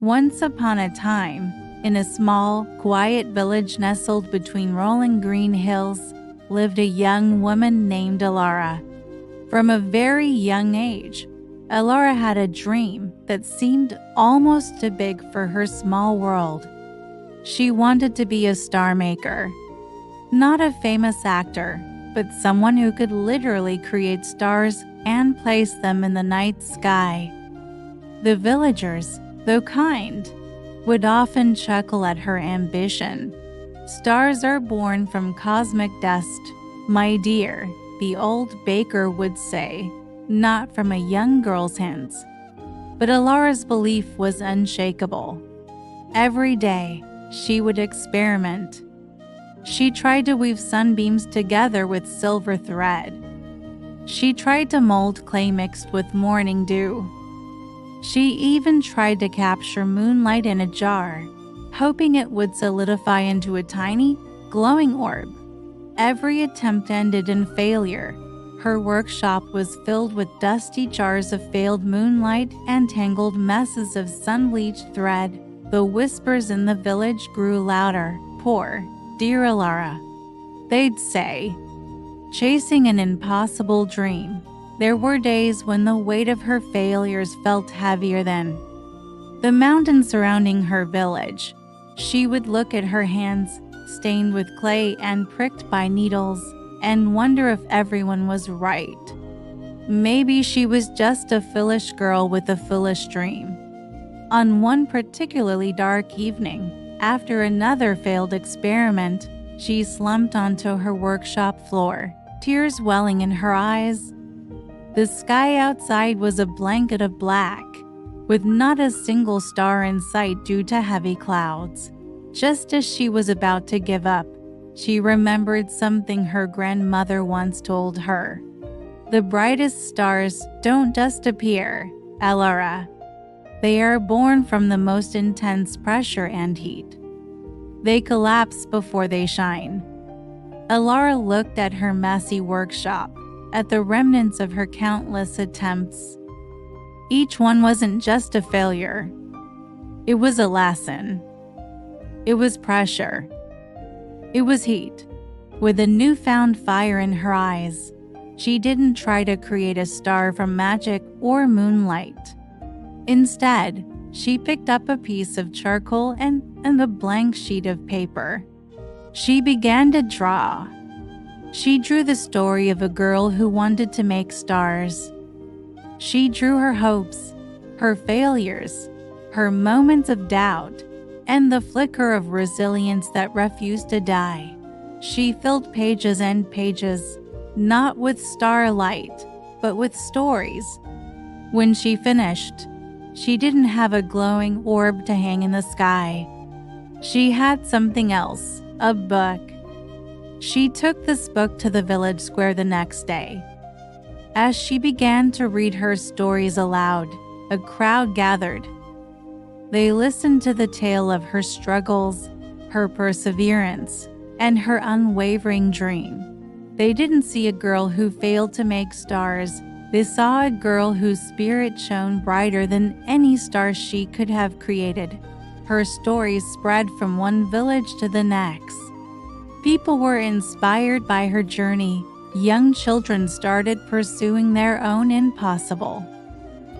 Once upon a time, in a small, quiet village nestled between rolling green hills, lived a young woman named Elara. From a very young age, Elara had a dream that seemed almost too big for her small world. She wanted to be a star maker. Not a famous actor, but someone who could literally create stars and place them in the night sky. The villagers, though kind, would often chuckle at her ambition. "Stars are born from cosmic dust, my dear," the old baker would say, "not from a young girl's hands." But Elara's belief was unshakable. Every day, she would experiment. She tried to weave sunbeams together with silver thread. She tried to mold clay mixed with morning dew. She even tried to capture moonlight in a jar, hoping it would solidify into a tiny, glowing orb. Every attempt ended in failure. Her workshop was filled with dusty jars of failed moonlight and tangled messes of sun-bleached thread. The whispers in the village grew louder. "Poor, dear Elara," they'd say, chasing an impossible dream. There were days when the weight of her failures felt heavier than the mountains surrounding her village. She would look at her hands, stained with clay and pricked by needles, and wonder if everyone was right. Maybe she was just a foolish girl with a foolish dream. On one particularly dark evening, after another failed experiment, she slumped onto her workshop floor, tears welling in her eyes. The sky outside was a blanket of black, with not a single star in sight due to heavy clouds. Just as she was about to give up, she remembered something her grandmother once told her. "The brightest stars don't just appear, Elara. They are born from the most intense pressure and heat. They collapse before they shine." Elara looked at her messy workshop, at the remnants of her countless attempts. Each one wasn't just a failure. It was a lesson. It was pressure. It was heat. With a newfound fire in her eyes, she didn't try to create a star from magic or moonlight. Instead, she picked up a piece of charcoal and a blank sheet of paper. She began to draw. She drew the story of a girl who wanted to make stars. She drew her hopes, her failures, her moments of doubt, and the flicker of resilience that refused to die. She filled pages and pages, not with starlight, but with stories. When she finished, she didn't have a glowing orb to hang in the sky. She had something else, a book. She took this book to the village square the next day. As she began to read her stories aloud, a crowd gathered. They listened to the tale of her struggles, her perseverance, and her unwavering dream. They didn't see a girl who failed to make stars. They saw a girl whose spirit shone brighter than any star she could have created. Her stories spread from one village to the next. People were inspired by her journey. Young children started pursuing their own impossible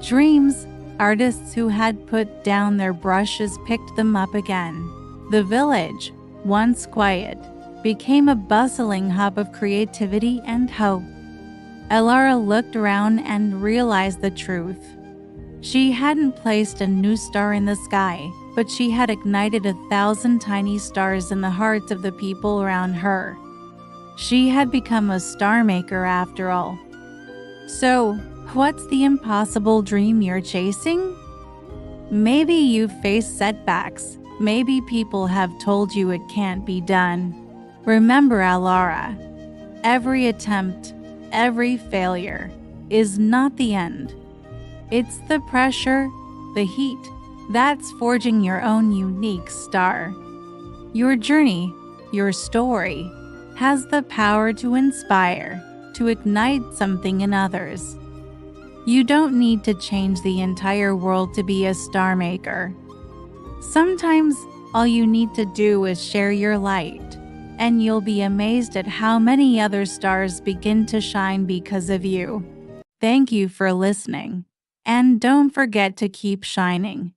dreams. Artists who had put down their brushes picked them up again. The village, once quiet, became a bustling hub of creativity and hope. Elara looked around and realized the truth. She hadn't placed a new star in the sky, but she had ignited 1,000 tiny stars in the hearts of the people around her. She had become a star maker after all. So, what's the impossible dream you're chasing? Maybe you've faced setbacks. Maybe people have told you it can't be done. Remember, Elara, every attempt, every failure is not the end. It's the pressure, the heat, that's forging your own unique star. Your journey, your story, has the power to inspire, to ignite something in others. You don't need to change the entire world to be a star maker. Sometimes all you need to do is share your light, and you'll be amazed at how many other stars begin to shine because of you. Thank you for listening, and don't forget to keep shining.